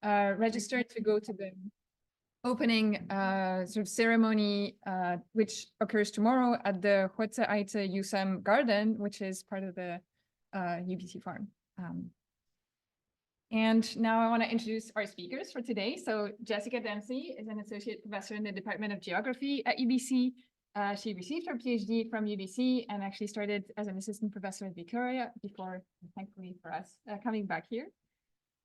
registered to go to the opening sort of ceremony, which occurs tomorrow at the Hote Aite USAM Garden, which is part of the UBC farm. And now I want to introduce our speakers for today. So Jessica Dempsey is an associate professor in the Department of Geography at UBC. She received her PhD from UBC and actually started as an assistant professor at Victoria before, thankfully for us, coming back here.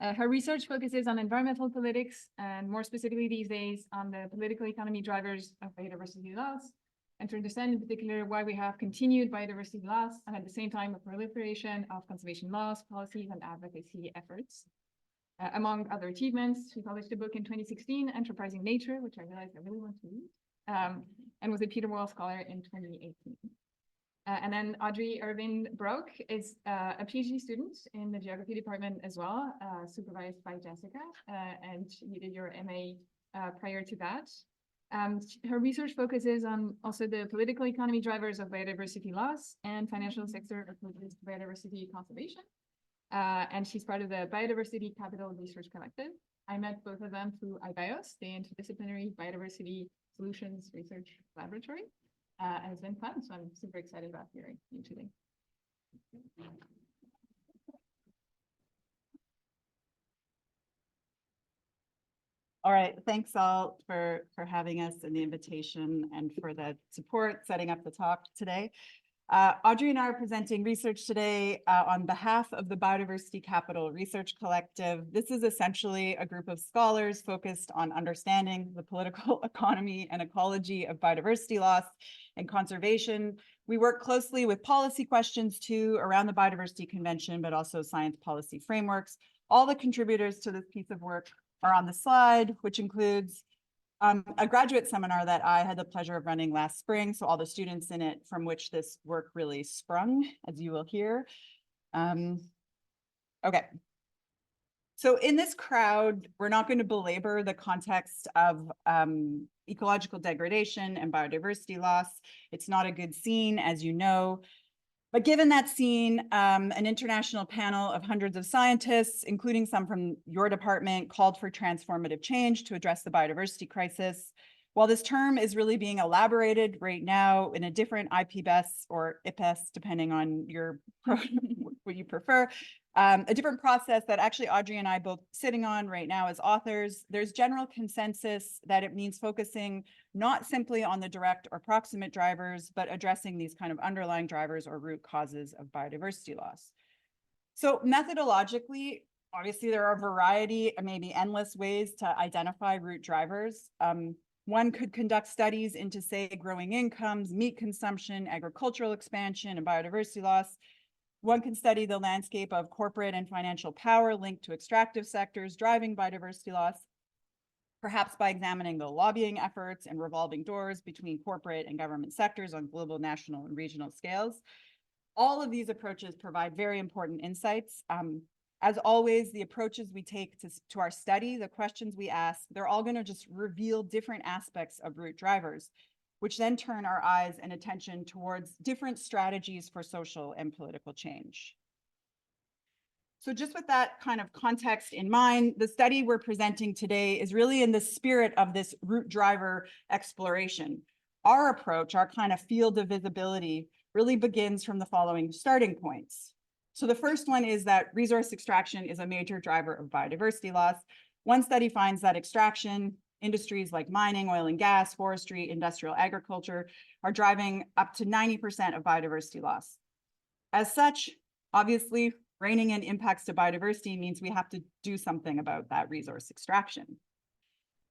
Her research focuses on environmental politics and more specifically these days on the political economy drivers of biodiversity loss, and to understand in particular why we have continued biodiversity loss and at the same time a proliferation of conservation laws, policies, and advocacy efforts. Among other achievements, she published a book in 2016, Enterprising Nature, which I realized I really want to read, and was a Peter Wall Scholar in 2018. And then Audrey Irvine-Broque is a PhD student in the geography department as well, supervised by Jessica, and you did your MA prior to that. Her research focuses on also the political economy drivers of biodiversity loss and financial sector approaches to biodiversity conservation. And she's part of the Biodiversity Capital Research Collective. I met both of them through IBIOS, the Interdisciplinary Biodiversity Solutions Research Laboratory. And it's been fun, so I'm super excited about hearing you today. All right, thanks all for having us and the invitation and for the support setting up the talk today. Audrey and I are presenting research today on behalf of the Biodiversity Capital Research Collective. This is essentially a group of scholars focused on understanding the political economy and ecology of biodiversity loss and conservation. We work closely with policy questions too around the Biodiversity Convention, but also science policy frameworks. All the contributors to this piece of work are on the slide, which includes a graduate seminar that I had the pleasure of running last spring. So all the students in it from which this work really sprung, as you will hear. Okay. So in this crowd, we're not going to belabor the context of ecological degradation and biodiversity loss. It's not a good scene, as you know. But given that scene, an international panel of hundreds of scientists, including some from your department, called for transformative change to address the biodiversity crisis. While this term is really being elaborated right now in a different IPBES or IPES, depending on your what you prefer, a different process that actually Audrey and I both sitting on right now as authors, there's general consensus that it means focusing not simply on the direct or proximate drivers, but addressing these kind of underlying drivers or root causes of biodiversity loss. So methodologically, obviously there are a variety, maybe endless ways to identify root drivers. One could conduct studies into, say, growing incomes, meat consumption, agricultural expansion, and biodiversity loss. One can study the landscape of corporate and financial power linked to extractive sectors driving biodiversity loss, perhaps by examining the lobbying efforts and revolving doors between corporate and government sectors on global, national, and regional scales. All of these approaches provide very important insights. As always, the approaches we take to our study, the questions we ask, they're all going to just reveal different aspects of root drivers, which then turn our eyes and attention towards different strategies for social and political change. So just with that kind of context in mind, the study we're presenting today is really in the spirit of this root driver exploration. Our approach, our kind of field of visibility, really begins from the following starting points. So the first one is that resource extraction is a major driver of biodiversity loss. One study finds that extraction, industries like mining, oil and gas, forestry, industrial agriculture are driving up to 90% of biodiversity loss. As such, obviously, reining in impacts to biodiversity means we have to do something about that resource extraction.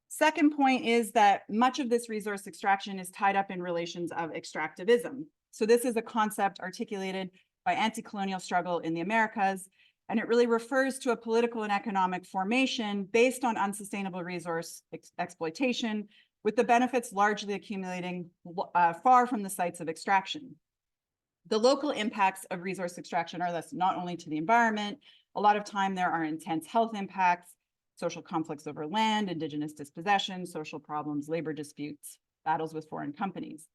Second point is that much of this resource extraction is tied up in relations of extractivism. So this is a concept articulated by anti-colonial struggle in the Americas, and it really refers to a political and economic formation based on unsustainable resource exploitation, with the benefits largely accumulating far from the sites of extraction. The local impacts of resource extraction are thus not only to the environment, a lot of time there are intense health impacts, social conflicts over land, indigenous dispossession, social problems, labor disputes, battles with foreign companies.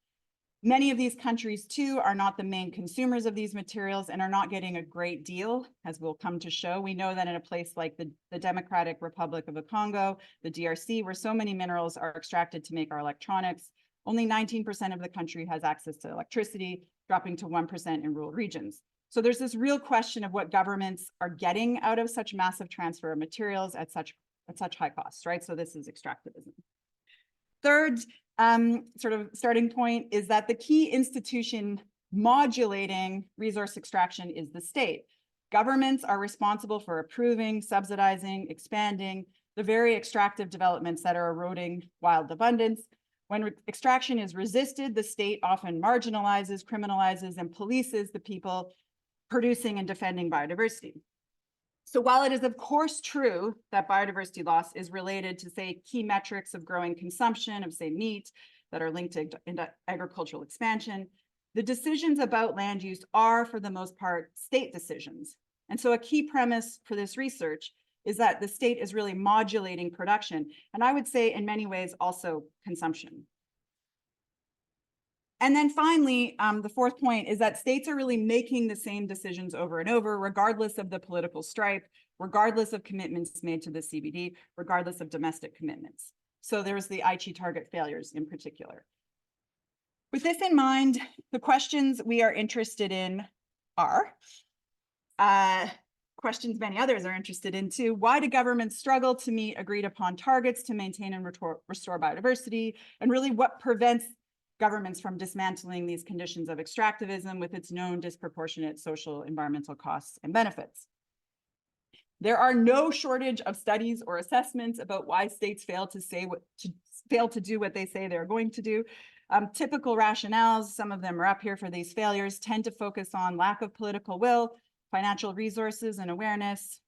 Many of these countries too are not the main consumers of these materials and are not getting a great deal, as we'll come to show. We know that in a place like the Democratic Republic of the Congo, the DRC, where so many minerals are extracted to make our electronics, only 19% of the country has access to electricity, dropping to 1% in rural regions. So there's this real question of what governments are getting out of such massive transfer of materials at such high costs, right? So this is extractivism. Third, sort of starting point is that the key institution modulating resource extraction is the state. Governments are responsible for approving, subsidizing, expanding the very extractive developments that are eroding wild abundance. When extraction is resisted, the state often marginalizes, criminalizes, and polices the people producing and defending biodiversity. So while it is of course true that biodiversity loss is related to, say, key metrics of growing consumption of, say, meat that are linked to agricultural expansion, the decisions about land use are, for the most part, state decisions. And so a key premise for this research is that the state is really modulating production, and I would say in many ways also consumption. And then finally, the fourth point is that states are really making the same decisions over and over, regardless of the political stripe, regardless of commitments made to the CBD, regardless of domestic commitments. So there's the Aichi target failures in particular. With this in mind, the questions we are interested in are, questions many others are interested in too. Why do governments struggle to meet agreed upon targets to maintain and restore biodiversity? And really what prevents governments from dismantling these conditions of extractivism with its known disproportionate social, environmental costs and benefits? There are no shortage of studies or assessments about why states fail to do what they say they're going to do. Typical rationales, some of them are up here for these failures, tend to focus on lack of political will, financial resources and awareness,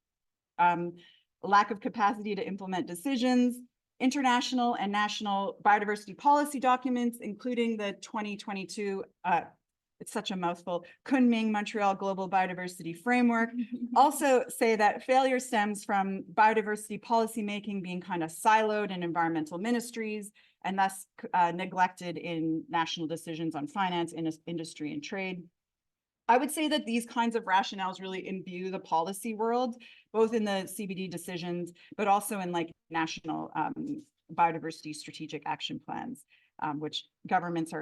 lack of capacity to implement decisions, international and national biodiversity policy documents, including the 2022, it's such a mouthful, Kunming-Montreal Global Biodiversity Framework, also say that failure stems from biodiversity policymaking being kind of siloed in environmental ministries and thus neglected in national decisions on finance, industry, and trade. I would say that these kinds of rationales really imbue the policy world, both in the CBD decisions, but also in like national biodiversity strategic action plans, which governments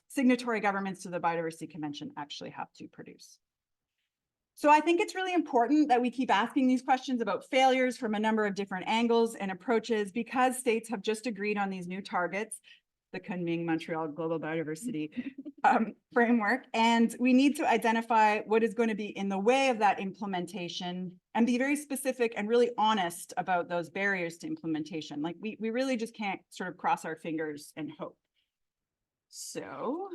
signatory governments to the Biodiversity Convention actually have to produce. So I think it's really important that we keep asking these questions about failures from a number of different angles and approaches, because states have just agreed on these new targets, the Kunming-Montreal Global Biodiversity Framework, and we need to identify what is going to be in the way of that implementation and be very specific and really honest about those barriers to implementation. Like we really just can't sort of cross our fingers and hope. So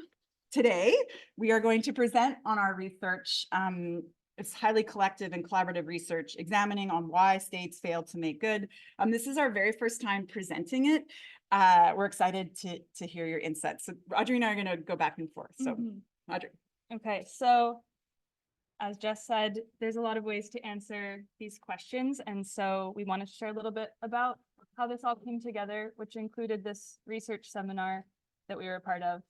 today we are going to present on our research. It's highly collective and collaborative research examining on why states fail to make good. This is our very first time presenting it. We're excited to hear your insights. So Audrey and I are going to go back and forth. So Audrey. Okay, so as Jess said, there's a lot of ways to answer these questions. And so we wanted to share a little bit about how this all came together, which included this research seminar that we were a part of.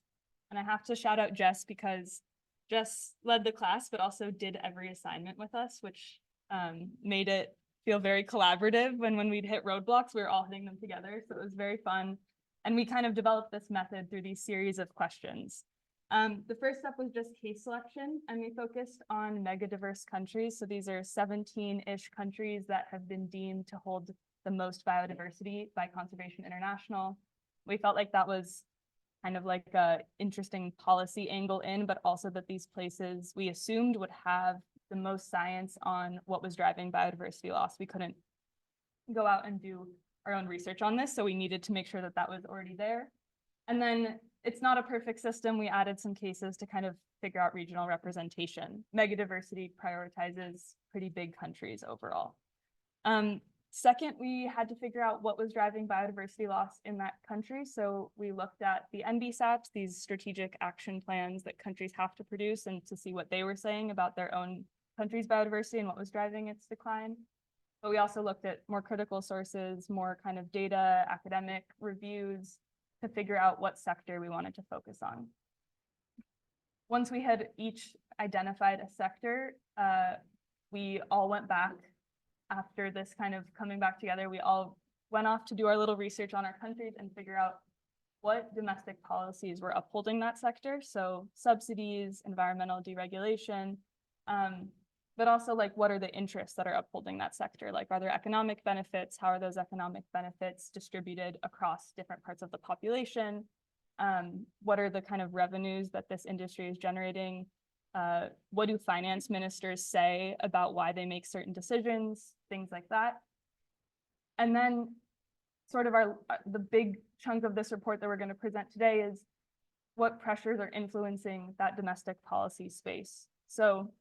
And I have to shout out Jess because Jess led the class, but also did every assignment with us, which made it feel very collaborative. When we'd hit roadblocks, we were all hitting them together. So it was very fun. And we kind of developed this method through these series of questions. The first step was just case selection, and we focused on megadiverse countries. So these are 17-ish countries that have been deemed to hold the most biodiversity by Conservation International. We felt like that was kind of like a interesting policy angle in, but also that these places we assumed would have the most science on what was driving biodiversity loss. We couldn't go out and do our own research on this, so we needed to make sure that that was already there. And then it's not a perfect system. We added some cases to kind of figure out regional representation. Megadiversity prioritizes pretty big countries overall. Second, we had to figure out what was driving biodiversity loss in that country. So we looked at the NBSAPs, these strategic action plans that countries have to produce, and to see what they were saying about their own country's biodiversity and what was driving its decline. But we also looked at more critical sources, more kind of data, academic reviews, to figure out what sector we wanted to focus on. once we had each identified a sector, we all went back after this kind of coming back together. We all went off to do our little research on our countries and figure out what domestic policies were upholding that sector. So subsidies, environmental deregulation, but also like what are the interests that are upholding that sector? Like, are there economic benefits? How are those economic benefits distributed across different parts of the population? What are the kind of revenues that this industry is generating? What do finance ministers say about why they make certain decisions? Things like that. And then sort of the big chunk of this report that we're going to present today is what pressures are influencing that domestic policy space. So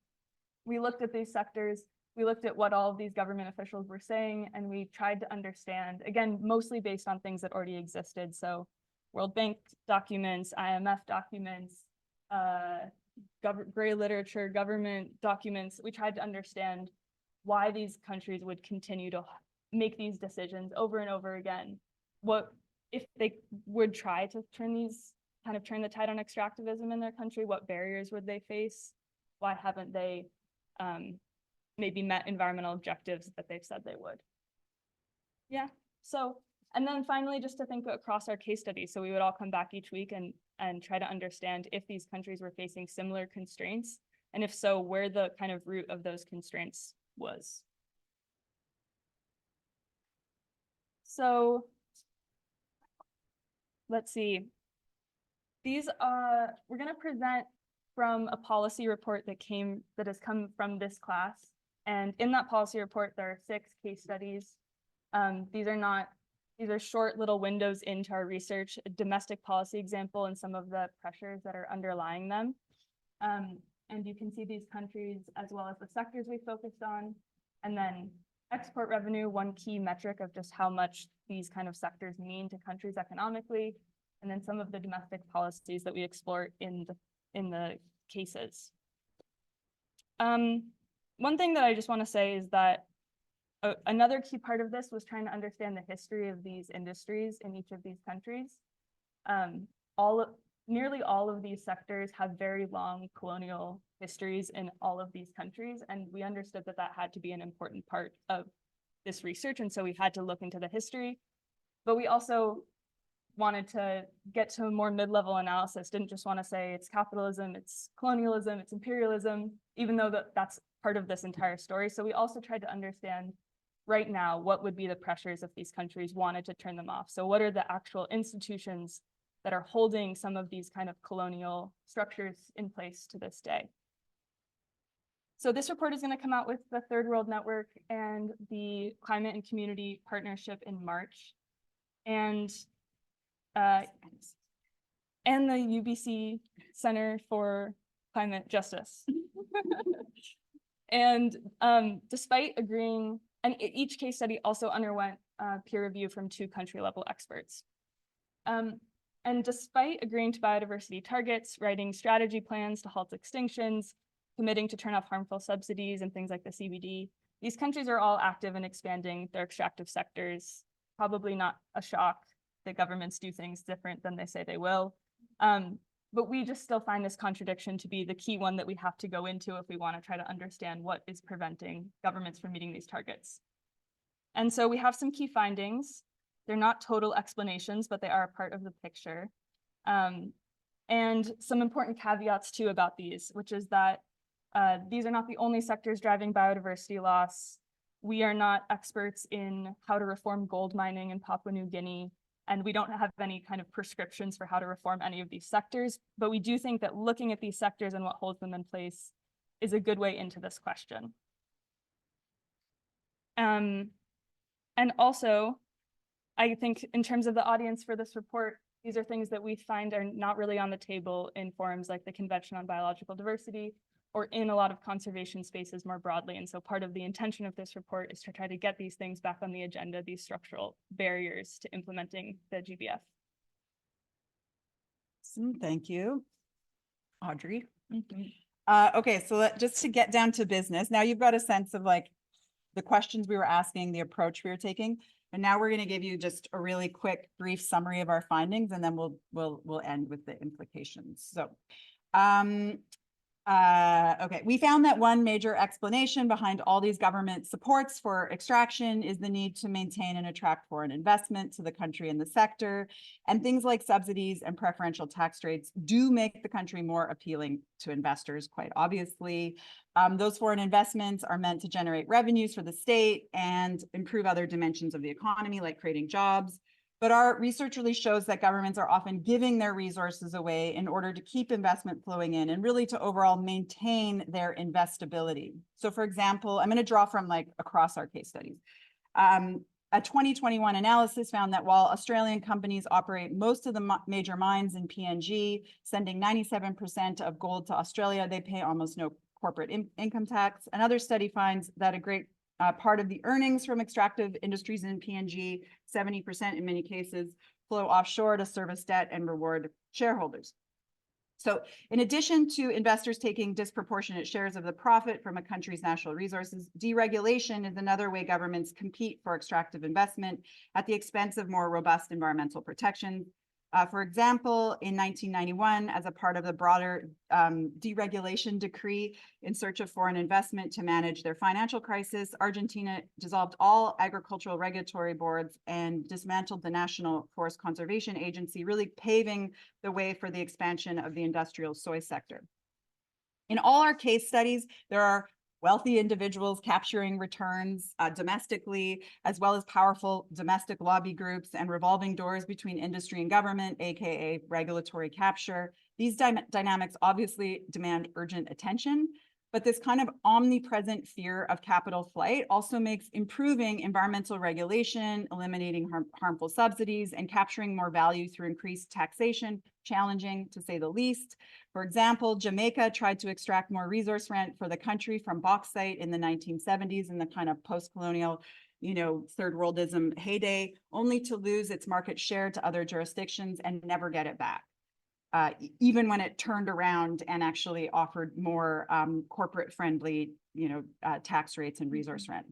we looked at these sectors, we looked at what all of these government officials were saying, and we tried to understand, again, mostly based on things that already existed. So World Bank documents, IMF documents, gray literature, government documents. We tried to understand why these countries would continue to make these decisions over and over again. What if they would try to turn the tide on extractivism in their country? What barriers would they face? Why haven't they maybe met environmental objectives that they've said they would? Yeah, so, and then finally, just to think across our case studies. So we would all come back each week and try to understand if these countries were facing similar constraints, and if so, where the kind of root of those constraints was. So let's see. These we're going to present from a policy report that has come from this class. And in that policy report, there are 6 case studies. These are short little windows into our research, a domestic policy example and some of the pressures that are underlying them. And you can see these countries as well as the sectors we focused on. And then export revenue, one key metric of just how much these kind of sectors mean to countries economically. And then some of the domestic policies that we explore in the cases. One thing that I just want to say is that another key part of this was trying to understand the history of these industries in each of these countries. Nearly all of these sectors have very long colonial histories in all of these countries, and we understood that that had to be an important part of this research, and so we had to look into the history. But we also wanted to get to a more mid-level analysis, didn't just want to say it's capitalism, it's colonialism, it's imperialism, even though that's part of this entire story. So we also tried to understand right now what would be the pressures if these countries wanted to turn them off. So what are the actual institutions that are holding some of these kind of colonial structures in place to this day? So this report is going to come out with the Third World Network and the Climate and Community Partnership in March. And the UBC Center for Climate Justice. And despite agreeing, and each case study also underwent peer review from 2 country-level experts. And despite agreeing to biodiversity targets, writing strategy plans to halt extinctions, committing to turn off harmful subsidies and things like the CBD, these countries are all active in expanding their extractive sectors. Probably not a shock that governments do things different than they say they will. But we just still find this contradiction to be the key one that we have to go into if we want to try to understand what is preventing governments from meeting these targets. And so we have some key findings. They're not total explanations, but they are a part of the picture. And some important caveats too about these, which is that these are not the only sectors driving biodiversity loss. We are not experts in how to reform gold mining in Papua New Guinea, and we don't have any kind of prescriptions for how to reform any of these sectors, but we do think that looking at these sectors and what holds them in place is a good way into this question. And also, I think in terms of the audience for this report, these are things that we find are not really on the table in forums like the Convention on Biological Diversity or in a lot of conservation spaces more broadly. And so part of the intention of this report is to try to get these things back on the agenda, these structural barriers to implementing the GBF. Thank you, Audrey. Okay, so just to get down to business, now you've got a sense of like the questions we were asking, the approach we were taking, and now we're going to give you just a really quick, brief summary of our findings, and then we'll end with the implications. So Okay, we found that one major explanation behind all these government supports for extraction is the need to maintain and attract foreign investment to the country and the sector. And things like subsidies and preferential tax rates do make the country more appealing to investors, quite obviously. Those foreign investments are meant to generate revenues for the state and improve other dimensions of the economy, like creating jobs. But our research really shows that governments are often giving their resources away in order to keep investment flowing in and really to overall maintain their investability. So for example, I'm going to draw from like across our case studies. A 2021 analysis found that while Australian companies operate most of the major mines in PNG, sending 97% of gold to Australia, they pay almost no corporate income tax. Another study finds that a great part of the earnings from extractive industries in PNG, 70% in many cases, flow offshore to service debt and reward shareholders. So in addition to investors taking disproportionate shares of the profit from a country's natural resources, deregulation is another way governments compete for extractive investment at the expense of more robust environmental protections. For example, in 1991, as a part of the broader deregulation decree in search of foreign investment to manage their financial crisis, Argentina dissolved all agricultural regulatory boards and dismantled the National Forest Conservation Agency, really paving the way for the expansion of the industrial soy sector. In all our case studies, there are wealthy individuals capturing returns domestically, as well as powerful domestic lobby groups and revolving doors between industry and government, aka regulatory capture. These dynamics obviously demand urgent attention, but this kind of omnipresent fear of capital flight also makes improving environmental regulation, eliminating harmful subsidies, and capturing more value through increased taxation challenging, to say the least. For example, Jamaica tried to extract more resource rent for the country from bauxite in the 1970s in the kind of post-colonial, third worldism heyday, only to lose its market share to other jurisdictions and never get it back. Even when it turned around and actually offered more corporate-friendly, tax rates and resource rent.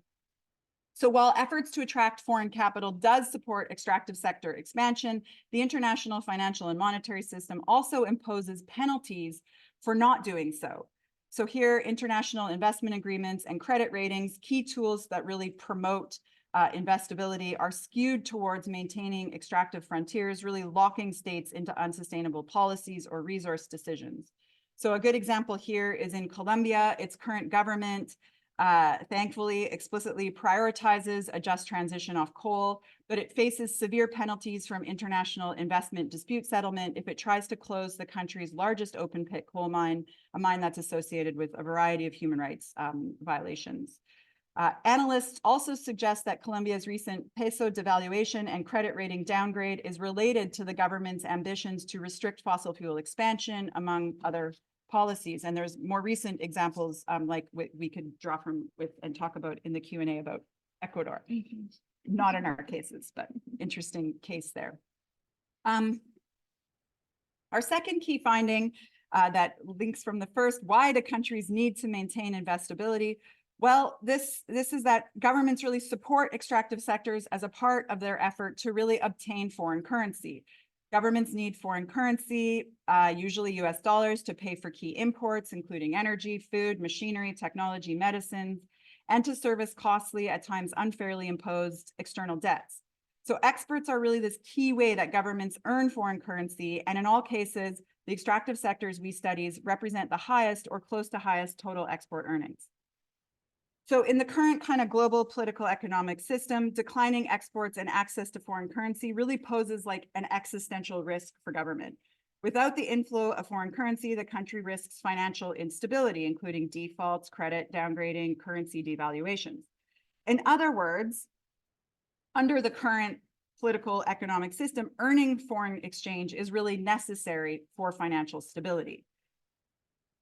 So while efforts to attract foreign capital does support extractive sector expansion, the international financial and monetary system also imposes penalties for not doing so. So here, international investment agreements and credit ratings, key tools that really promote investability, are skewed towards maintaining extractive frontiers, really locking states into unsustainable policies or resource decisions. So a good example here is in Colombia. Its current government thankfully explicitly prioritizes a just transition off coal, but it faces severe penalties from international investment dispute settlement if it tries to close the country's largest open pit coal mine, a mine that's associated with a variety of human rights violations. Analysts also suggest that Colombia's recent peso devaluation and credit rating downgrade is related to the government's ambitions to restrict fossil fuel expansion, among other policies. And there's more recent examples like we could draw from and talk about in the Q&A about Ecuador. Not in our cases, but interesting case there. Our second key finding that links from the first, why do countries need to maintain investability? Well, this is that governments really support extractive sectors as a part of their effort to really obtain foreign currency. Governments need foreign currency, usually US dollars, to pay for key imports, including energy, food, machinery, technology, medicines, and to service costly, at times unfairly imposed external debts. So exports are really this key way that governments earn foreign currency, and in all cases, the extractive sectors we studies represent the highest or close to highest total export earnings. So in the current kind of global political economic system, declining exports and access to foreign currency really poses like an existential risk for government. Without the inflow of foreign currency, the country risks financial instability, including defaults, credit downgrading, currency devaluations. In other words, under the current political economic system, earning foreign exchange is really necessary for financial stability.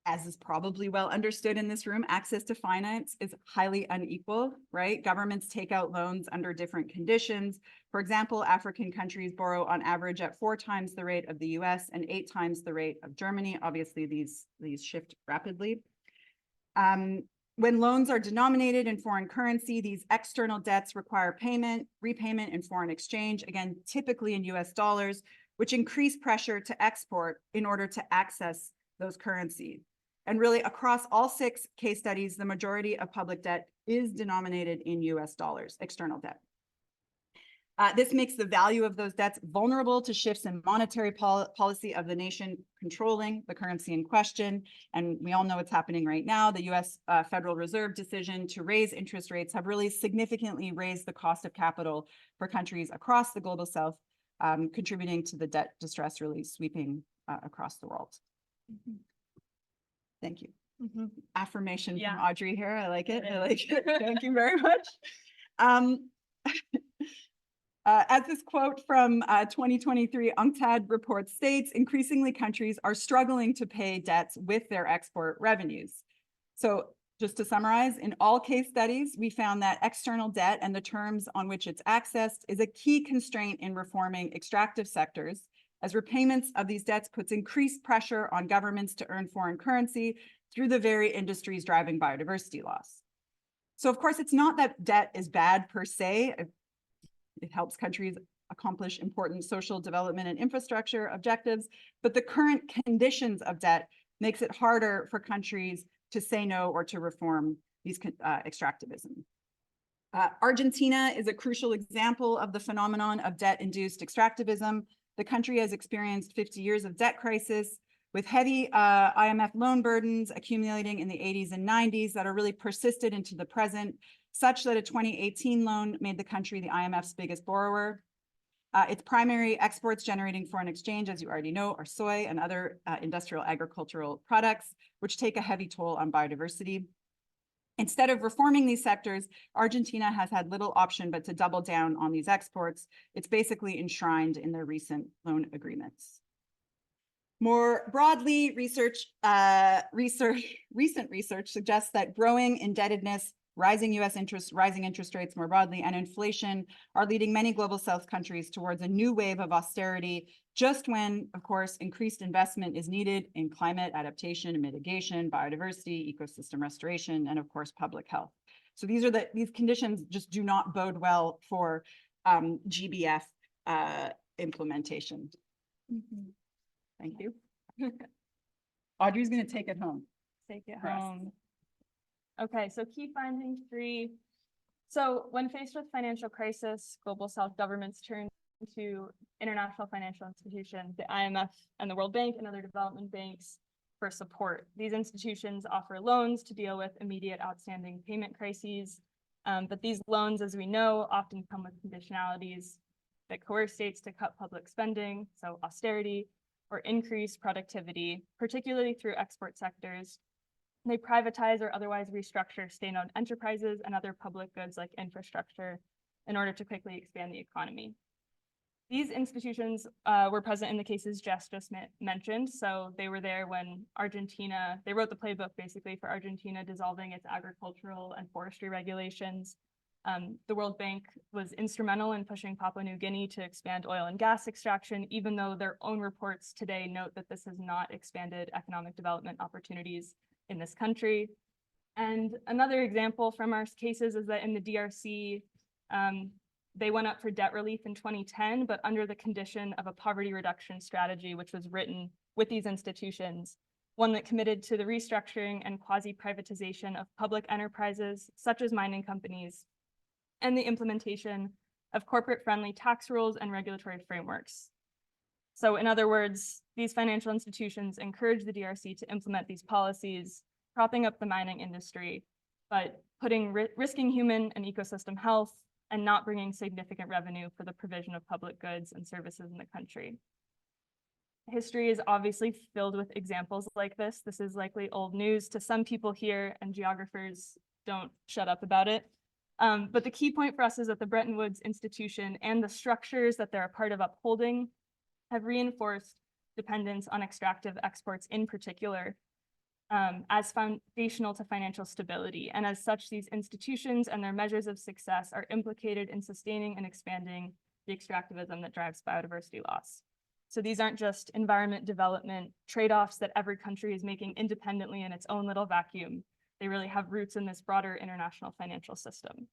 As is probably well understood in this room, access to finance is highly unequal, right? Governments take out loans under different conditions. For example, African countries borrow on average at 4 times the rate of the US and 8 times the rate of Germany. Obviously, these shift rapidly. When loans are denominated in foreign currency, these external debts require repayment in foreign exchange, again, typically in US dollars, which increase pressure to export in order to access those currencies. And really across all 6 case studies, the majority of public debt is denominated in US dollars, external debt. This makes the value of those debts vulnerable to shifts in monetary policy of the nation controlling the currency in question. And we all know what's happening right now. The US Federal Reserve decision to raise interest rates have really significantly raised the cost of capital for countries across the global south, contributing to the debt distress really sweeping across the world. Mhm. Thank you. Mhm. Affirmation Yeah. from Audrey here. I like it. It I is. like it. Thank you very much. As this quote from 2023 UNCTAD report states, increasingly countries are struggling to pay debts with their export revenues. So just to summarize, in all case studies, we found that external debt and the terms on which it's accessed is a key constraint in reforming extractive sectors, as repayments of these debts puts increased pressure on governments to earn foreign currency through the very industries driving biodiversity loss. So of course, it's not that debt is bad per se. It helps countries accomplish important social development and infrastructure objectives, but the current conditions of debt makes it harder for countries to say no or to reform these extractivism. Argentina is a crucial example of the phenomenon of debt-induced extractivism. The country has experienced 50 years of debt crisis with heavy IMF loan burdens accumulating in the 80s and 90s that are really persisted into the present, such that a 2018 loan made the country the IMF's biggest borrower. Its primary exports generating foreign exchange, as you already know, are soy and other industrial agricultural products, which take a heavy toll on biodiversity. Instead of reforming these sectors, Argentina has had little option but to double down on these exports. It's basically enshrined in their recent loan agreements. More broadly, recent research suggests that growing indebtedness, rising US interest, rising interest rates more broadly, and inflation are leading many global south countries towards a new wave of austerity, just when, of course, increased investment is needed in climate adaptation and mitigation, biodiversity, ecosystem restoration, and of course, public health. So these conditions just do not bode well for GBF implementation. Mhm. Thank you. Audrey's going to take it home. Take it for us. home. Okay, so key finding 3. So when faced with financial crisis, global south governments turn to international financial institutions, the IMF and the World Bank and other development banks for support. These institutions offer loans to deal with immediate outstanding payment crises. But these loans, as we know, often come with conditionalities that coerce states to cut public spending, so austerity, or increase productivity, particularly through export sectors. They privatize or otherwise restructure state-owned enterprises and other public goods like infrastructure in order to quickly expand the economy. These institutions were present in the cases Jess just mentioned. So they were there when Argentina, they wrote the playbook basically for Argentina dissolving its agricultural and forestry regulations. The World Bank was instrumental in pushing Papua New Guinea to expand oil and gas extraction, even though their own reports today note that this has not expanded economic development opportunities in this country. And another example from our cases is that in the DRC, they went up for debt relief in 2010, but under the condition of a poverty reduction strategy, which was written with these institutions, one that committed to the restructuring and quasi-privatization of public enterprises, such as mining companies, and the implementation of corporate-friendly tax rules and regulatory frameworks. So in other words, these financial institutions encourage the DRC to implement these policies, propping up the mining industry, but risking human and ecosystem health and not bringing significant revenue for the provision of public goods and services in the country. History is obviously filled with examples like this. This is likely old news to some people here, and geographers don't shut up about it. But the key point for us is that the Bretton Woods institution and the structures that they're a part of upholding have reinforced dependence on extractive exports in particular as foundational to financial stability. And as such, these institutions and their measures of success are implicated in sustaining and expanding the extractivism that drives biodiversity loss. So these aren't just environment development trade-offs that every country is making independently in its own little vacuum. They really have roots in this broader international financial system.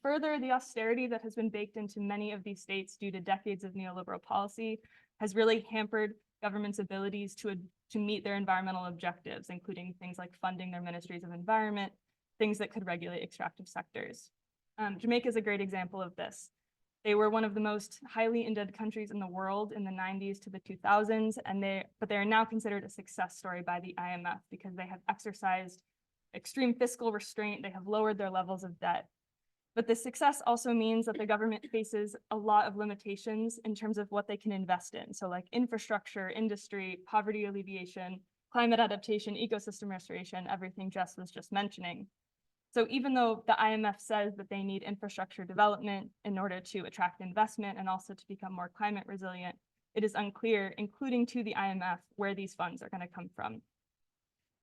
Further, the austerity that has been baked into many of these states due to decades of neoliberal policy has really hampered governments' abilities to meet their environmental objectives, including things like funding their ministries of environment, things that could regulate extractive sectors. Jamaica is a great example of this. They were one of the most highly indebted countries in the world in the 90s to the 2000s, but they are now considered a success story by the IMF because they have exercised extreme fiscal restraint, they have lowered their levels of debt. But this success also means that the government faces a lot of limitations in terms of what they can invest in. So like infrastructure, industry, poverty alleviation, climate adaptation, ecosystem restoration, everything Jess was just mentioning. So even though the IMF says that they need infrastructure development in order to attract investment and also to become more climate resilient, it is unclear, including to the IMF, where these funds are going to come from.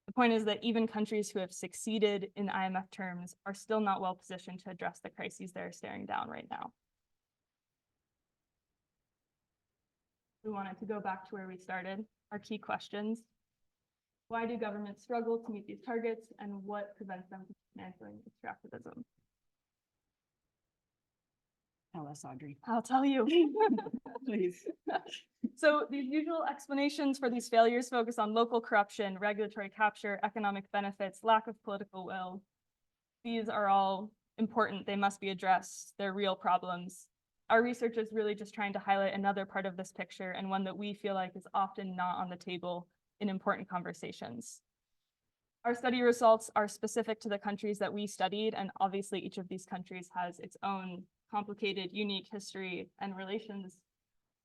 The point is that even countries who have succeeded in IMF terms are still not well positioned to address the crises they're staring down right now. We wanted to go back to where we started, our key questions. Why do governments struggle to meet these targets, and what prevents them from answering extractivism? Tell us, Audrey. I'll tell you. Please. So these usual explanations for these failures focus on local corruption, regulatory capture, economic benefits, lack of political will. These are all important. They must be addressed. They're real problems. Our research is really just trying to highlight another part of this picture, and one that we feel like is often not on the table in important conversations. Our study results are specific to the countries that we studied, and obviously each of these countries has its own complicated, unique history and relations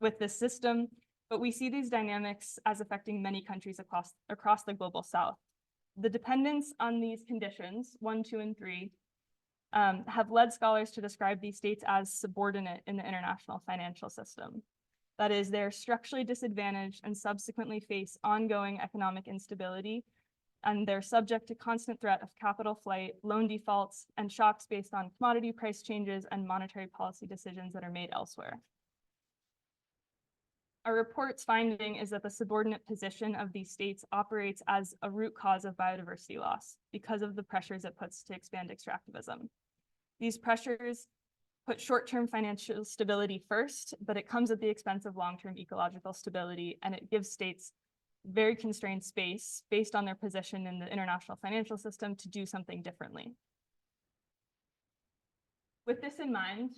with this system, but we see these dynamics as affecting many countries across the global south. The dependence on these conditions, 1, 2, and 3, have led scholars to describe these states as subordinate in the international financial system. That is, they're structurally disadvantaged and subsequently face ongoing economic instability, and they're subject to constant threat of capital flight, loan defaults, and shocks based on commodity price changes and monetary policy decisions that are made elsewhere. Our report's finding is that the subordinate position of these states operates as a root cause of biodiversity loss because of the pressures it puts to expand extractivism. These pressures put short-term financial stability first, but it comes at the expense of long-term ecological stability, and it gives states very constrained space based on their position in the international financial system to do something differently. With this in mind,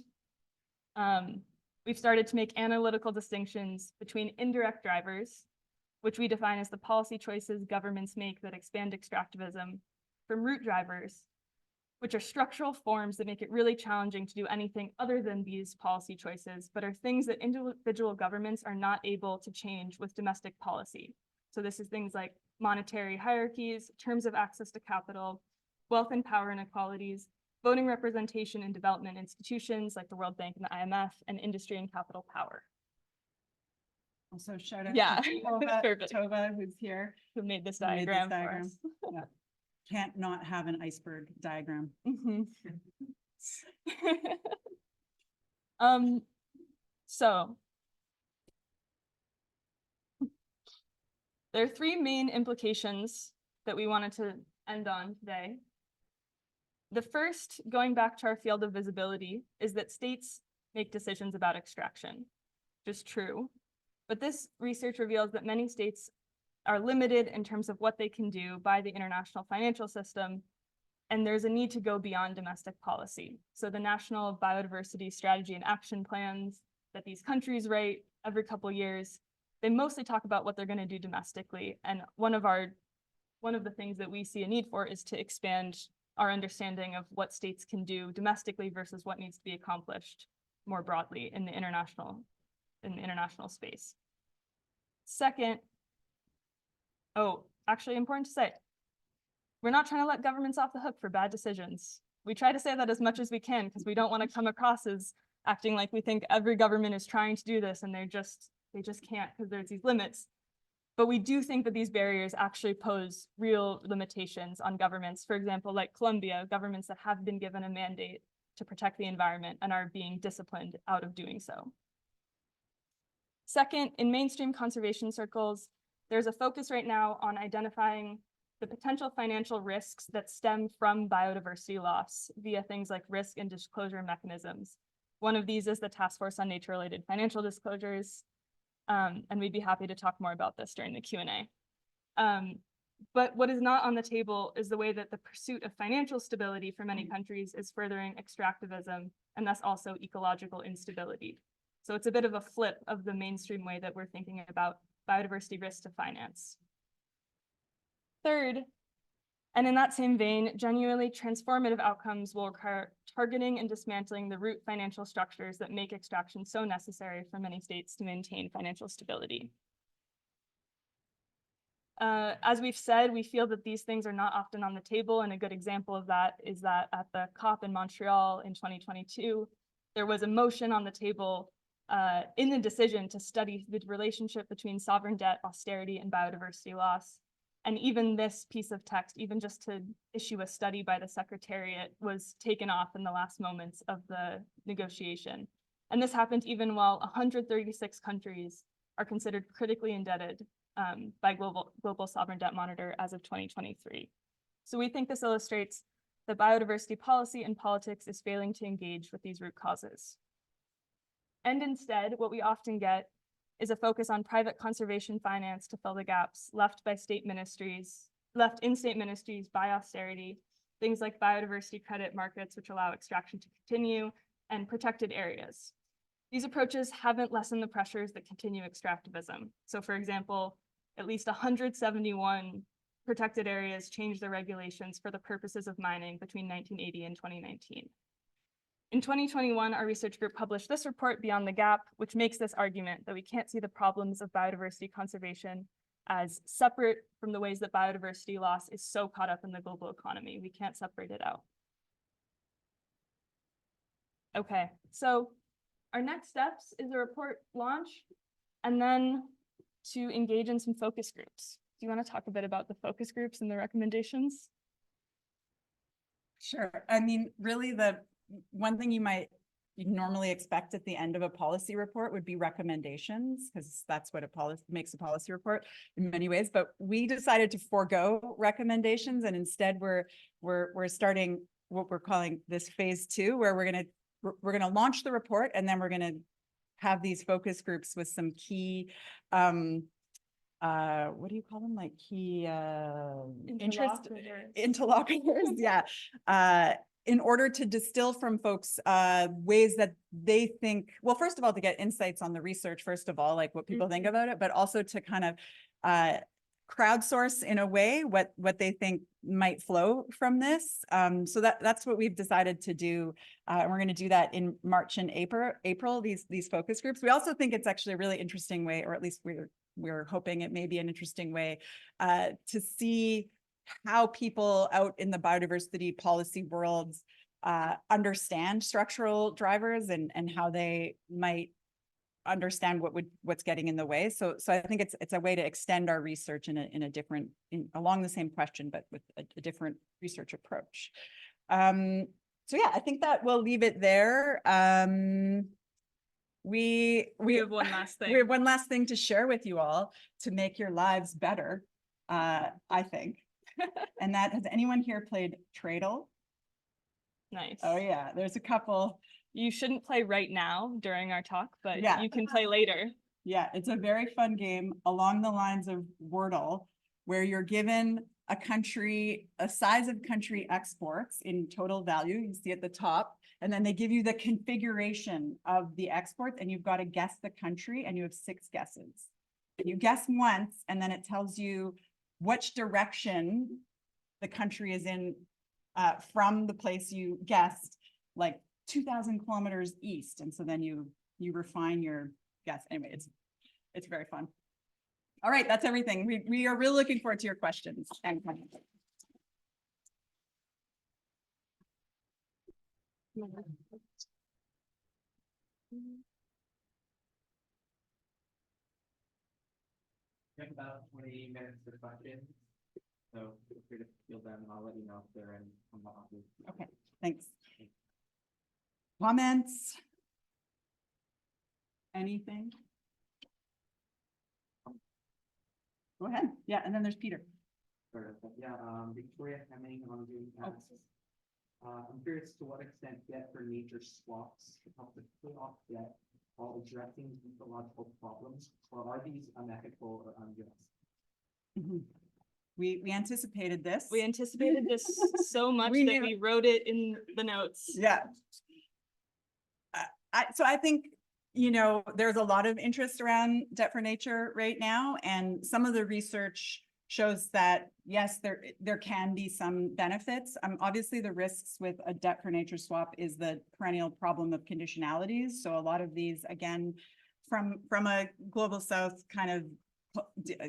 we've started to make analytical distinctions between indirect drivers, which we define as the policy choices governments make that expand extractivism, from root drivers, which are structural forms that make it really challenging to do anything other than these policy choices, but are things that individual governments are not able to change with domestic policy. So this is things like monetary hierarchies, terms of access to capital, wealth and power inequalities, voting representation in development institutions like the World Bank and the IMF, and industry and capital power. Also shout out Yeah, to perfect. Tova, who's here. Who made this Who made this diagram, diagram. for us. Yeah. Can't not have an iceberg diagram. Mhm. So there are 3 main implications that we wanted to end on today. The first, going back to our field of visibility, is that states make decisions about extraction, which is true. But this research reveals that many states are limited in terms of what they can do by the international financial system, and there's a need to go beyond domestic policy. So the National Biodiversity Strategy and Action Plans that these countries write every couple of years, they mostly talk about what they're going to do domestically. And one of the things that we see a need for is to expand our understanding of what states can do domestically versus what needs to be accomplished more broadly in the international space. Second, actually important to say, we're not trying to let governments off the hook for bad decisions. We try to say that as much as we can because we don't want to come across as acting like we think every government is trying to do this and they just can't because there's these limits. But we do think that these barriers actually pose real limitations on governments. For example, like Colombia, governments that have been given a mandate to protect the environment and are being disciplined out of doing so. Second, in mainstream conservation circles, there's a focus right now on identifying the potential financial risks that stem from biodiversity loss via things like risk and disclosure mechanisms. One of these is the Task Force on Nature-Related Financial Disclosures. And we'd be happy to talk more about this during the Q&A. But what is not on the table is the way that the pursuit of financial stability for many countries is furthering extractivism and thus also ecological instability. So it's a bit of a flip of the mainstream way that we're thinking about biodiversity risk to finance. Third, and in that same vein, genuinely transformative outcomes will require targeting and dismantling the root financial structures that make extraction so necessary for many states to maintain financial stability. As we've said, we feel that these things are not often on the table, and a good example of that is that at the COP in Montreal in 2022, there was a motion on the table in the decision to study the relationship between sovereign debt, austerity, and biodiversity loss. And even this piece of text, even just to issue a study by the Secretariat, was taken off in the last moments of the negotiation. And this happened even while 136 countries are considered critically indebted by Global Sovereign Debt Monitor as of 2023. So we think this illustrates that biodiversity policy and politics is failing to engage with these root causes. And instead, what we often get is a focus on private conservation finance to fill the gaps left in state ministries by austerity, things like biodiversity credit markets, which allow extraction to continue, and protected areas. These approaches haven't lessened the pressures that continue extractivism. So for example, at least 171 protected areas changed their regulations for the purposes of mining between 1980 and 2019. In 2021, our research group published this report, Beyond the Gap, which makes this argument that we can't see the problems of biodiversity conservation as separate from the ways that biodiversity loss is so caught up in the global economy. We can't separate it out. Okay, so our next steps is a report launch and then to engage in some focus groups. Do you want to talk a bit about the focus groups and the recommendations? Sure. I mean, really the one thing you'd normally expect at the end of a policy report would be recommendations, because that's what makes a policy report in many ways. But we decided to forego recommendations, and instead we're starting what we're calling this phase 2, where we're gonna launch the report, and then we're gonna have these focus groups with some key what do you call them, like key interlocutors yeah, in order to distill from folks ways that they think, well, first of all, to get insights on the research, first of all, like what people think about it, but also to kind of crowdsource in a way what they think might flow from this. So that's what we've decided to do. And we're going to do that in March and April, these focus groups. We also think it's actually a really interesting way, or at least we're hoping it may be an interesting way to see how people out in the biodiversity policy worlds understand structural drivers and how they might understand what's getting in the way. So I think it's a way to extend our research along the same question, but with a different research approach. So yeah, I think that we'll leave it there. We have one last thing. We have one last thing to share with you all to make your lives better, I think. And that, has anyone here played Tradle? Nice. Oh yeah, there's a couple. You shouldn't play right now during our talk, but yeah, you can play later. Yeah, it's a very fun game along the lines of Wordle, where you're given a country, a size of country exports in total value, you see at the top, and then they give you the configuration of the export, and you've got to guess the country, and you have 6 guesses. You guess once, and then it tells you which direction the country is in from the place you guessed, like 2,000 kilometers east. And so then you refine your guess. Anyway, it's very fun. All right, that's everything. We are really looking forward to your questions and comments. We have about 20 minutes for questions, so feel free to field them, and I'll let you know if they're in on the audience. Okay, thanks. Comments? Anything? Go ahead. Yeah, and then there's Peter. Sure. Yeah, Victoria Hemming on Zoom asks, I'm curious to what extent debt for nature swaps help to pay off debt while addressing ecological problems, or are these unethical or unjust? Mhm. We anticipated this. We anticipated this so much We that knew- we wrote it in the notes. Yeah. So I think, you know, there's a lot of interest around debt for nature right now, and some of the research shows that, yes, there can be some benefits. Obviously the risks with a debt for nature swap is the perennial problem of conditionalities. So a lot of these, again, from a global south kind of,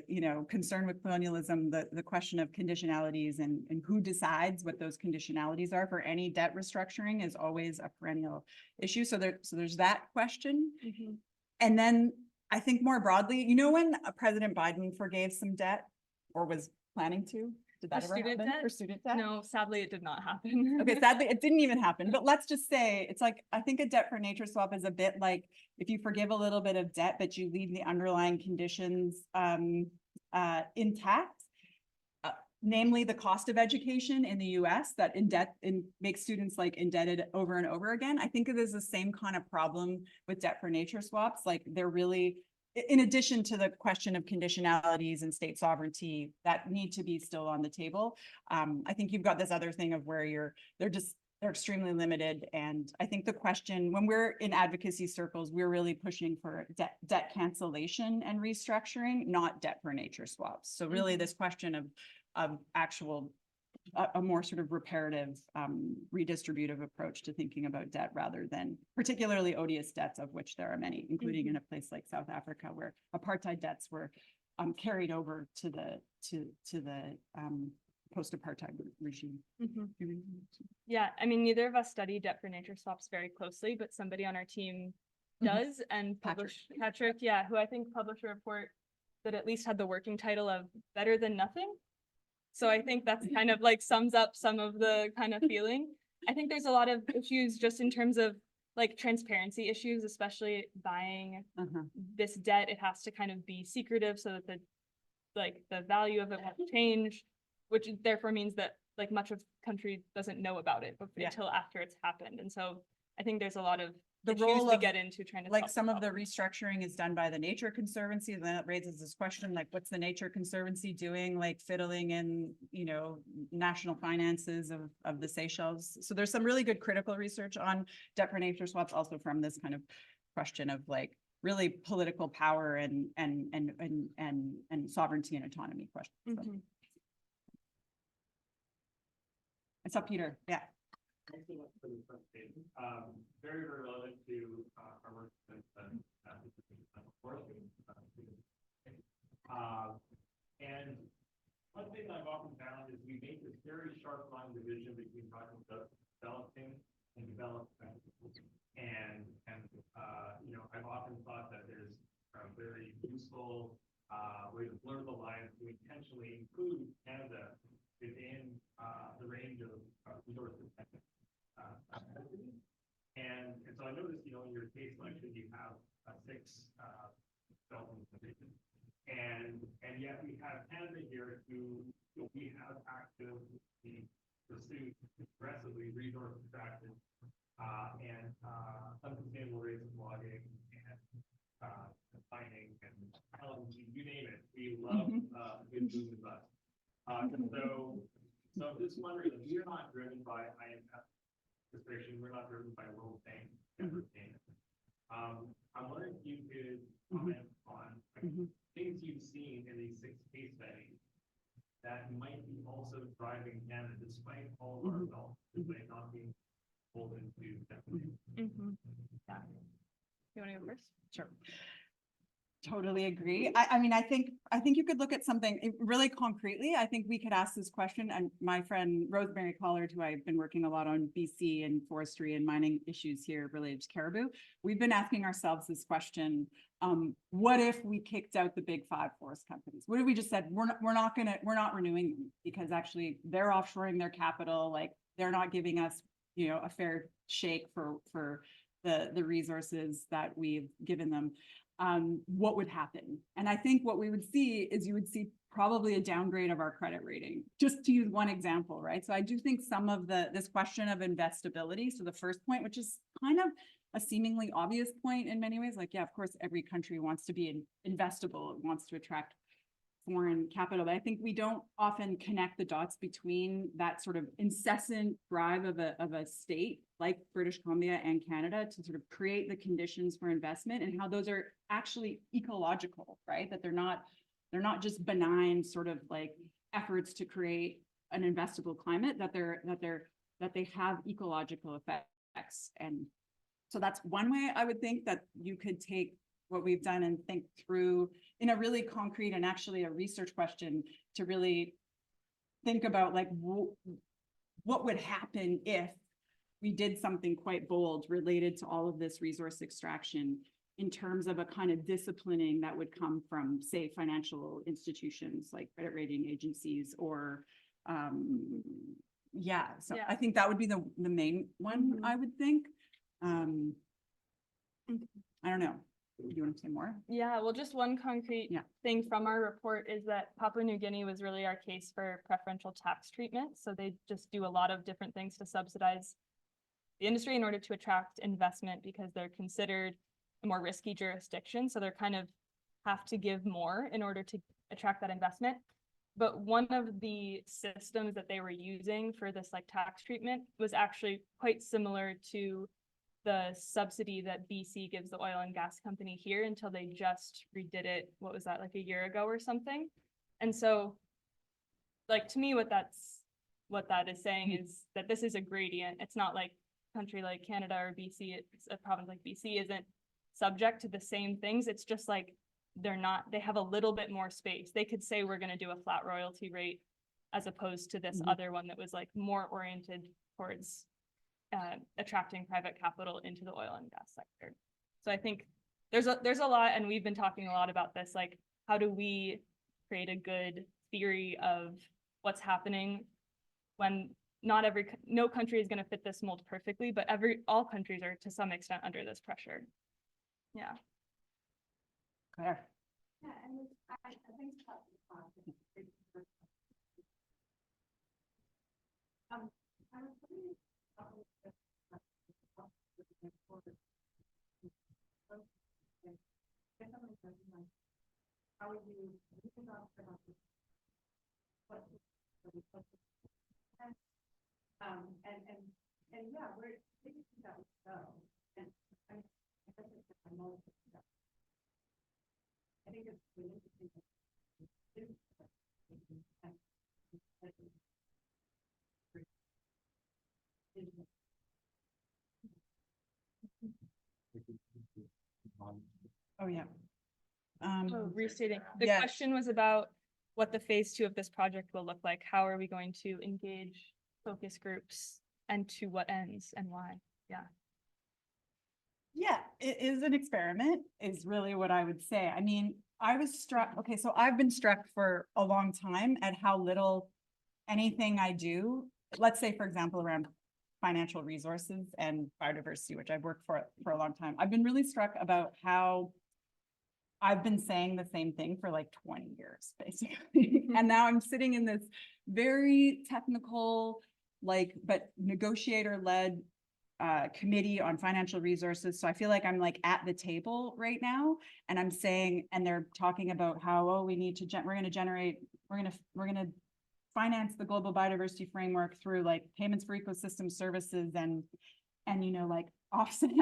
you know, concern with colonialism, the question of conditionalities and who decides what those conditionalities are for any debt restructuring is always a perennial issue. So there's that question. Mhm. And then I think more broadly, you know, when President Biden forgave some debt or was planning to, did that For ever student happen debt? for student debt? No, sadly, it did not happen. Okay, sadly, it didn't even happen, but let's just say, it's like, I think a debt for nature swap is a bit like if you forgive a little bit of debt, but you leave the underlying conditions intact. Namely the cost of education in the US that makes students like indebted over and over again. I think it is the same kind of problem with debt for nature swaps. Like they're really, in addition to the question of conditionalities and state sovereignty that need to be still on the table. I think you've got this other thing of where they're extremely limited. And I think the question, when we're in advocacy circles, we're really pushing for debt cancellation and restructuring, not debt for nature swaps. So really this question of actual, a more sort of reparative, redistributive approach to thinking about debt rather than particularly odious debts, of which there are many, including in a place like South Africa, where apartheid debts were carried over to the post-apartheid regime. Mhm. Yeah, I mean, neither of us study debt for nature swaps very closely, but somebody on our team Mhm. does, and Patrick, yeah, who I think published a report that at least had the working title of Better Than Nothing. So I think that's kind of like sums up some of the kind of feeling. I think there's a lot of issues just in terms of like transparency issues, especially buying this debt. It has to kind of be secretive so that the value of it won't change, which therefore means that like much of country doesn't know about it until after it's happened. And so I think there's a lot of The issues role to of, get into trying to like solve some of the problem. restructuring is done by the Nature Conservancy, then it raises this question, like, what's the Nature Conservancy doing, like fiddling in, you know, national finances of the Seychelles? So there's some really good critical research on debt for nature swaps, also from this kind of question of like really political power and sovereignty and autonomy questions. So Mhm. it's up, Peter. Yeah. Thanks so much for this presentation. Very, very relevant to our work with and one thing I've often found is we make this very sharp line division between talking about developing and developed countries. And you know, I've often thought that there's a very useful way to blur the lines to intentionally include Canada within the range of resource dependent. And so I noticed, you know, in your case selection, you have 6 development divisions. And yet we have Canada here who we have actively pursued aggressively resource extraction and unsustainable rates of logging and mining and LNG, you name it. We love good food and bust. So I'm just wondering, if we're not driven by IMF frustration, we're not driven by World Bank. I'm wondering if you could comment on things you've seen in these 6 case studies that might be also driving Canada, despite all of our results, despite not being pulled into definition. Yeah. You want to go first? Sure. Totally agree. I mean, I think you could look at something really concretely. I think we could ask this question, and my friend Rosemary Collard, who I've been working a lot on BC and forestry and mining issues here related to caribou. We've been asking ourselves this question. What if we kicked out the big 5 forest companies? What if we just said, we're not renewing them because actually they're offshoring their capital, like they're not giving us, you know, a fair shake for the resources that we've given them. What would happen? And I think what we would see is you would see probably a downgrade of our credit rating, just to use one example, right? So I do think some of this question of investability, so the first point, which is kind of a seemingly obvious point in many ways. Like, yeah, of course, every country wants to be investable, it wants to attract foreign capital. But I think we don't often connect the dots between that sort of incessant drive of a state like British Columbia and Canada to sort of create the conditions for investment, and how those are actually ecological, right? That they're not just benign sort of like efforts to create an investable climate, that they have ecological effects. And so that's one way I would think that you could take what we've done and think through in a really concrete and actually a research question to really think about like what would happen if we did something quite bold related to all of this resource extraction in terms of a kind of disciplining that would come from, say, financial institutions like credit rating agencies or yeah. So Yeah. I think that would be the main one, Mhm. I would think. I don't know. Do you want to say more? Yeah, well, just one concrete Yeah. thing from our report is that Papua New Guinea was really our case for preferential tax treatment. So they just do a lot of different things to subsidize the industry in order to attract investment because they're considered a more risky jurisdiction. So they're kind of have to give more in order to attract that investment. But one of the systems that they were using for this like tax treatment was actually quite similar to the subsidy that BC gives the oil and gas company here until they just redid it. What was that, like a year ago or something? And so like to me, what that is saying is that this is a gradient. It's not like a country like Canada or BC, it's a province like BC isn't subject to the same things. It's just like they have a little bit more space. They could say we're going to do a flat royalty rate as opposed to this other one that was like more oriented towards attracting private capital into the oil and gas sector. So I think there's a lot, and we've been talking a lot about this, like how do we create a good theory of what's happening when no country is going to fit this mold perfectly, but all countries are to some extent under this pressure. Yeah. Claire. Yeah, and I think I was wondering how would you think about what and yeah, where do you think that would go? And I think it's really interesting. Oh, yeah. Restating. The yes. question was about what the phase 2 of this project will look like. How are we going to engage focus groups and to what ends and why? Yeah. Yeah, it is an experiment, is really what I would say. I mean, I was struck. Okay, so I've been struck for a long time at how little anything I do, let's say, for example, around financial resources and biodiversity, which I've worked for a long time. I've been really struck about how I've been saying the same thing for like 20 years, basically. And now I'm sitting in this very technical, like, but negotiator-led committee on financial resources. So I feel like I'm like at the table right now, and I'm saying, and they're talking about how, oh, we need to, we're going to finance the global biodiversity framework through like payments for ecosystem services and, you know, like offsets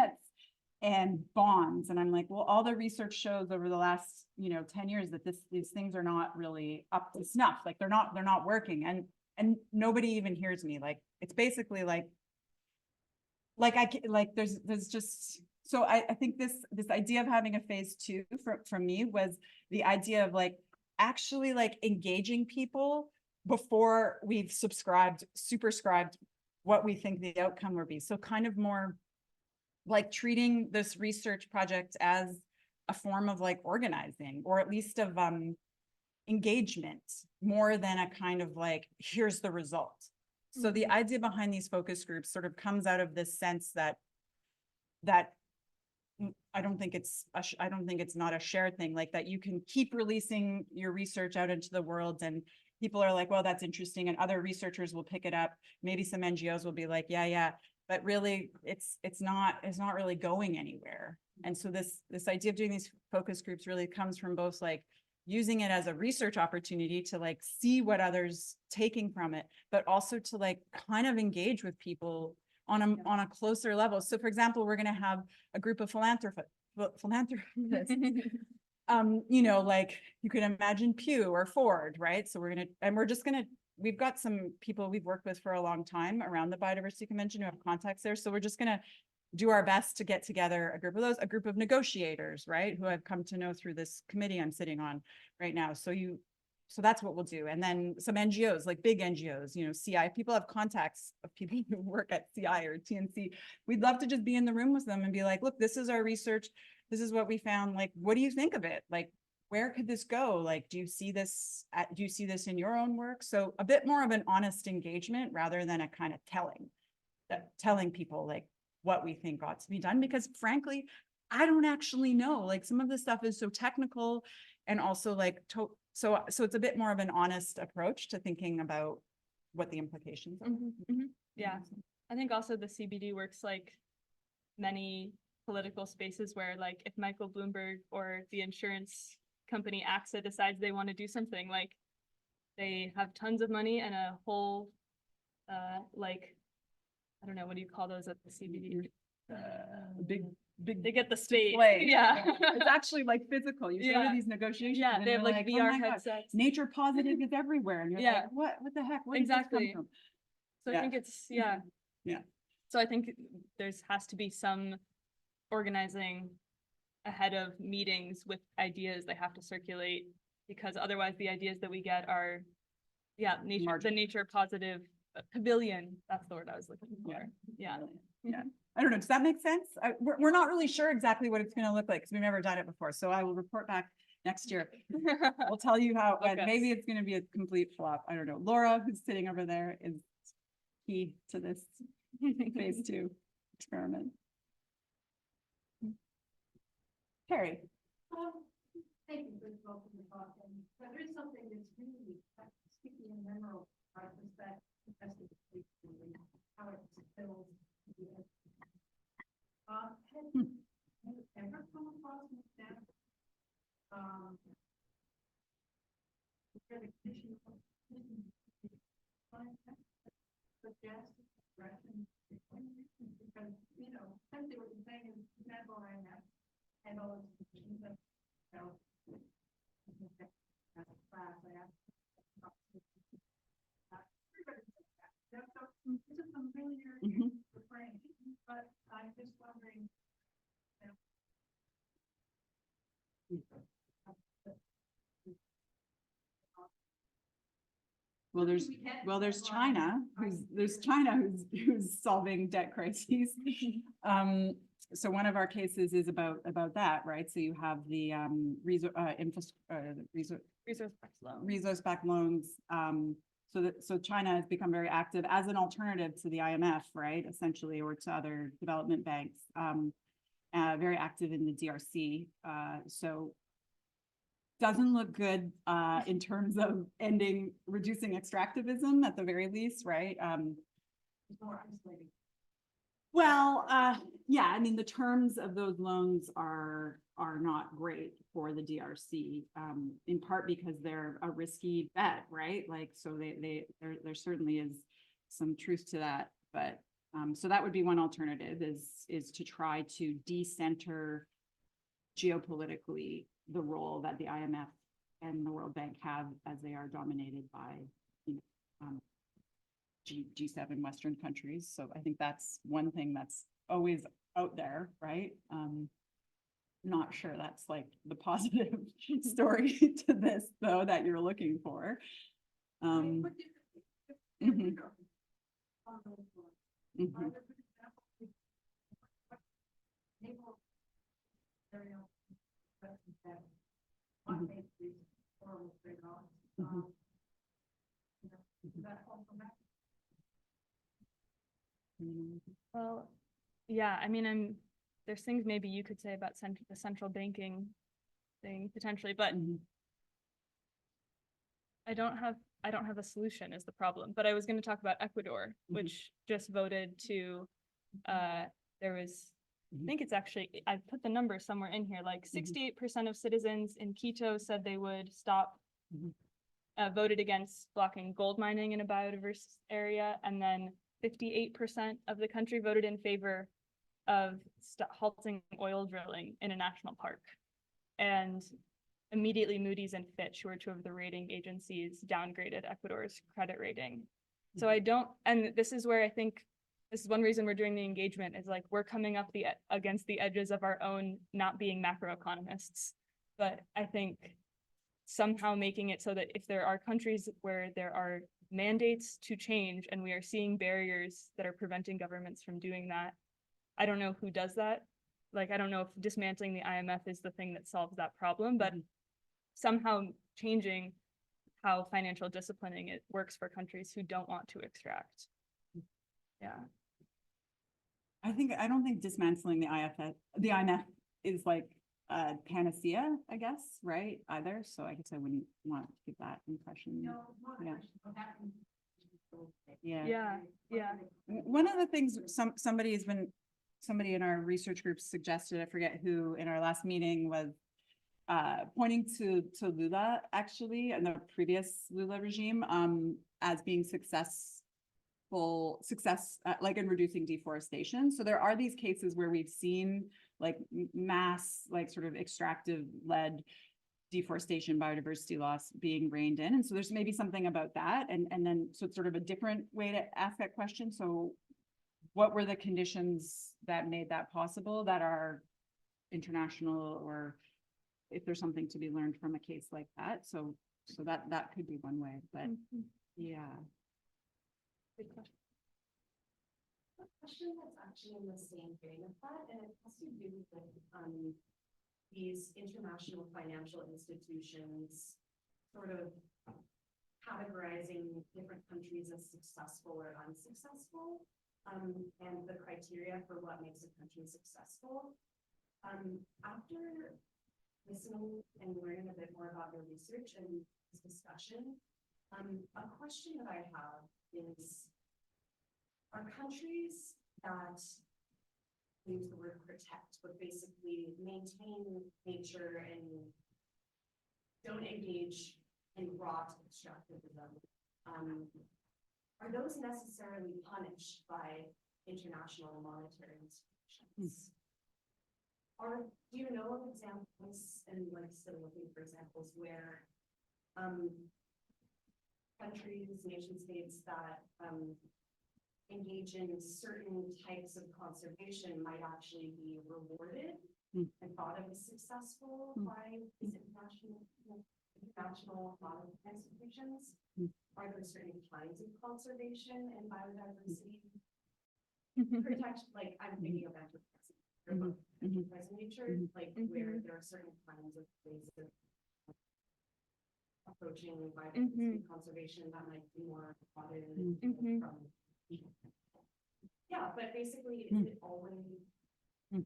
and bonds. And I'm like, well, all the research shows over the last, 10 years that these things are not really up to snuff. Like they're not working. And nobody even hears me. Like, it's basically there's just, so I think this idea of having a phase 2 from me was the idea of like, actually like engaging people before we've superscribed what we think the outcome will be. So kind of more like treating this research project as a form of like organizing, or at least of engagement, more than a kind of like, here's the result. So the idea behind these focus groups sort of comes out of this sense that I don't think it's not a shared thing, like that you can keep releasing your research out into the world and people are like, well, that's interesting. And other researchers will pick it up. Maybe some NGOs will be like, yeah, but really it's not really going anywhere. And so this idea of doing these focus groups really comes from both like using it as a research opportunity to like see what others taking from it, but also to like kind of engage with people on a closer level. So for example, we're going to have a group of philanthropists, you know, like you could imagine Pew or Ford, right? So we've got some people we've worked with for a long time around the Biodiversity Convention who have contacts there. So we're just going to do our best to get together a group of those, a group of negotiators, right? Who I've come to know through this committee I'm sitting on right now. So that's what we'll do. And then some NGOs, like big NGOs, you know, CI, people have contacts of people who work at CI or TNC. We'd love to just be in the room with them and be like, look, this is our research. This is what we found. Like, what do you think of it? Like, where could this go? Like, do you see this in your own work? So a bit more of an honest engagement rather than a kind of telling people like what we think ought to be done, because frankly, I don't actually know. Like some of this stuff is so technical and also like, so it's a bit more of an honest approach to thinking about what the implications are. Yeah, I think also the CBD works like many political spaces where like if Michael Bloomberg or the insurance company AXA decides they want to do something, like they have tons of money and a whole like, I don't know, what do you call those at the CBD? Big They get the space. display. Yeah. It's actually like physical. You go to these negotiations. Yeah, and they have you're like "Oh VR my God, headsets. nature positive is everywhere." And you're Yeah. like, what the heck? Where did this come Exactly. from? So Yeah. I think it's, yeah. Yeah. So I think has to be some organizing ahead of meetings with ideas they have to circulate, because otherwise the ideas that we get are, the nature positive pavilion. That's the word I was looking for. Yeah. Yeah. I don't know. Does that make sense? We're not really sure exactly what it's going to look like because we've never done it before. So I will report back next year. We'll tell you how it went. Okay. Maybe it's going to be a complete flop. I don't know. Laura, who's sitting over there, is key to this phase 2 experiment. Terry. Thank you for both of the talk, and there is something that's really sticky and memorable about this, that has to be how it's built. Have you ever come across an example where the condition suggests expression, because you know essentially what you're saying is example I have and all of the conditions that class I asked so this is familiar refrain, but I'm just wondering. Well, there's China, who's solving debt crises. So one of our cases is about that, right? So you have the resource-backed loans. So China has become very active as an alternative to the IMF, right? Essentially, or to other development banks. Very active in the DRC. So doesn't look good in terms of reducing extractivism at the very least, right? More isolating. Well, yeah, I mean, the terms of those loans are not great for the DRC, in part because they're a risky bet, right? Like, so there certainly is some truth to that, but so that would be one alternative is to try to decenter geopolitically the role that the IMF and the World Bank have, as they are dominated by, G7 Western countries. So I think that's one thing that's always out there, right? Not sure that's like the positive story to this though that you're looking for. Well, yeah, I mean, there's things maybe you could say about the central banking thing potentially, but I don't have a solution is the problem. But I was going to talk about Ecuador, which just voted to There was, I Mhm. think it's actually, I put the number somewhere in here, like 68% of citizens in Quito said they would stop, Mhm. voted against blocking gold mining in a biodiverse area, and then 58% of the country voted in favor of halting oil drilling in a national park. And immediately Moody's and Fitch, who are two of the rating agencies, downgraded Ecuador's credit rating. So I don't, and this is where I think this is one reason we're doing the engagement, is like we're coming up against the edges of our own not being macroeconomists. But I think somehow making it so that if there are countries where there are mandates to change and we are seeing barriers that are preventing governments from doing that, I don't know who does that. Like, I don't know if dismantling the IMF is the thing that solves that problem, but somehow changing how financial disciplining it works for countries who don't want to extract. Yeah. I don't think dismantling the IMF is like a panacea, I guess, right, either, so I guess I wouldn't want to give that impression. No, not a Yeah. question, but that can- Yeah. One of the things somebody in our research group suggested, I forget who, in our last meeting, was pointing to Lula, actually, and the previous Lula regime, as being success, like in reducing deforestation. So there are these cases where we've seen like mass, like sort of extractive led deforestation, biodiversity loss being reined in. And so there's maybe something about that. And then, so it's sort of a different way to ask that question. So what were the conditions that made that possible, that are international, or if there's something to be learned from a case like that? So that could be one way, but yeah. Good question. A question that's actually in the same vein of that, and it has to do with these international financial institutions sort of categorizing different countries as successful or unsuccessful, and the criteria for what makes a country successful. After listening and learning a bit more about your research and this discussion, a question that I have is, are countries that use the word protect, but basically maintain nature and don't engage in rot extractivism, are those necessarily punished by international monetary institutions? Or do you know of examples, and like still looking for examples, where countries, nation states that engage in certain types of conservation might actually be rewarded and thought of as successful by these international monetary institutions? Are there certain kinds of conservation and biodiversity protection? Like, I'm thinking of enterprise nature, like where there are certain kinds of ways of approaching biodiversity conservation that might be more applauded from. Yeah, but basically, is it always? Is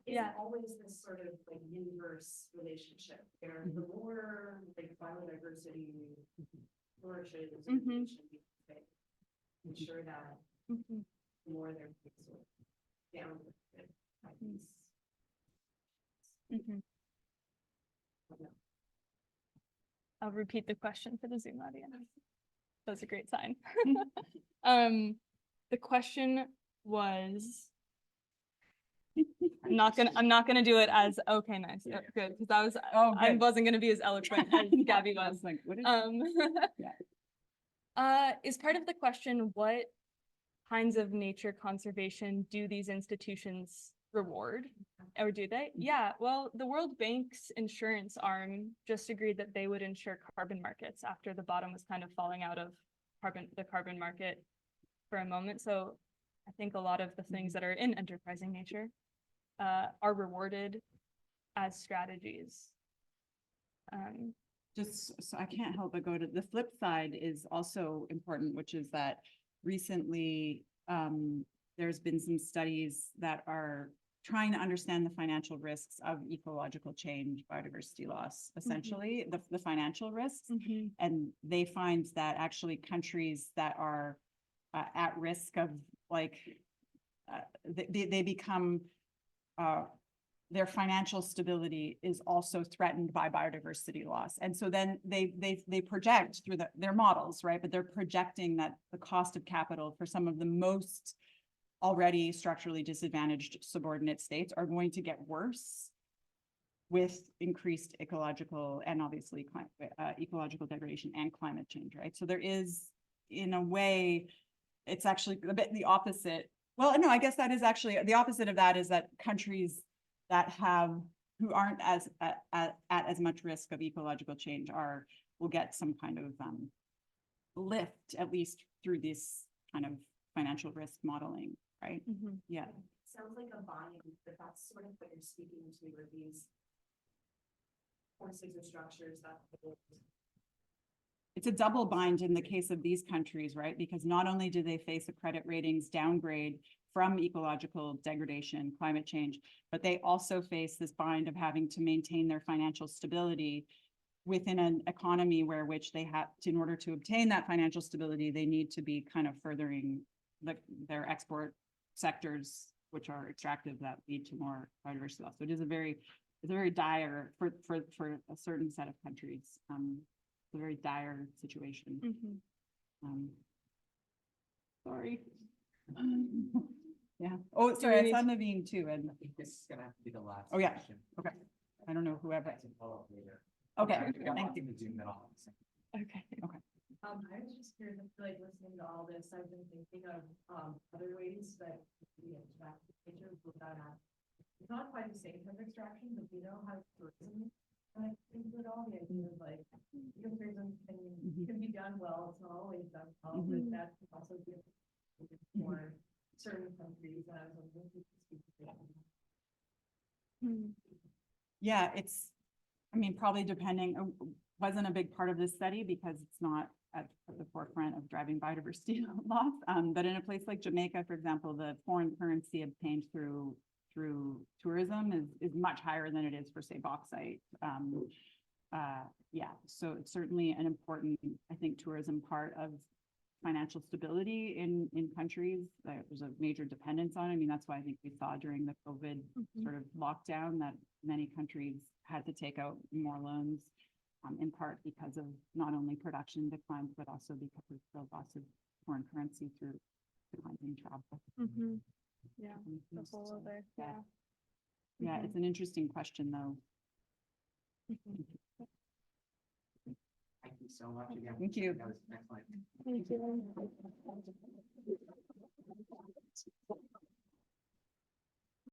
it always this sort of like inverse relationship where the more like biodiversity flourishes, it should be ensure that the more they're sort of down by these. I'll repeat the question for the Zoom audience. That's a great sign. The question was, I'm not gonna do it as, okay, nice, good, because I wasn't gonna be as eloquent as Gabby I was. was like, what is? Is part of the question, what kinds of nature conservation do these institutions reward? Or do they? Yeah, well, the World Bank's insurance arm just agreed that they would insure carbon markets after the bottom was kind of falling out of the carbon market for a moment. So I think a lot of the things that are in enterprising nature are rewarded as strategies. Just so I can't help but go to the flip side is also important, which is that recently there's been some studies that are trying to understand the financial risks of ecological change, biodiversity loss, essentially the financial risks. And they find that actually countries that are at risk of like they become, their financial stability is also threatened by biodiversity loss. And so then they project through their models, right? But they're projecting that the cost of capital for some of the most already structurally disadvantaged subordinate states are going to get worse with increased ecological and obviously ecological degradation and climate change, right? So there is, in a way, it's actually a bit the opposite. Well, no, I guess that is actually the opposite of that, is that countries that who aren't at as much risk of ecological change will get some kind of lift, at least through this kind of financial risk modeling, right? Mhm. Yeah. Sounds like a bind, but that's sort of what you're speaking to with these forces or structures that. It's a double bind in the case of these countries, right? Because not only do they face a credit ratings downgrade from ecological degradation, climate change, but they also face this bind of having to maintain their financial stability within an economy which they have to, in order to obtain that financial stability, they need to be kind of furthering their export sectors, which are extractive, that lead to more biodiversity loss. So it is it's a very dire for a certain set of countries. It's a very dire situation. Mhm. Sorry. Yeah. Oh, sorry, I saw Naveen too, and I think this is gonna have to be the last. Oh, yeah. question. Okay. I don't know whoever. I can follow up later. Okay, We've got thank lots you. in the Zoom that I'll send. Okay. I was just curious, I feel like listening to all this, I've been thinking of, other ways that we extract nature without it's not quite the same type of extraction, but you know how tourism, include all the idea of like, ecotourism can be done well, it's not always done well, but that can also be for certain countries, and I was wondering if you could speak to that. Mhm. Yeah, I mean, probably depending, wasn't a big part of this study because it's not at the forefront of driving biodiversity loss. But in a place like Jamaica, for example, the foreign currency obtained through tourism is much higher than it is for, say, bauxite. Yeah, so it's certainly an important, I think, tourism part of financial stability in countries. There's a major dependence on it. I mean, that's why I think we saw during the COVID sort of lockdown that many countries had to take out more loans, in part because of not only production declines, but also because of the loss of foreign currency through declining travel. Mhm. Yeah, Mhm. the whole So, other, yeah. Yeah, Mhm. it's an interesting question, though. Mhm. Thank you so much again. Thank you. That was excellent. Thank you.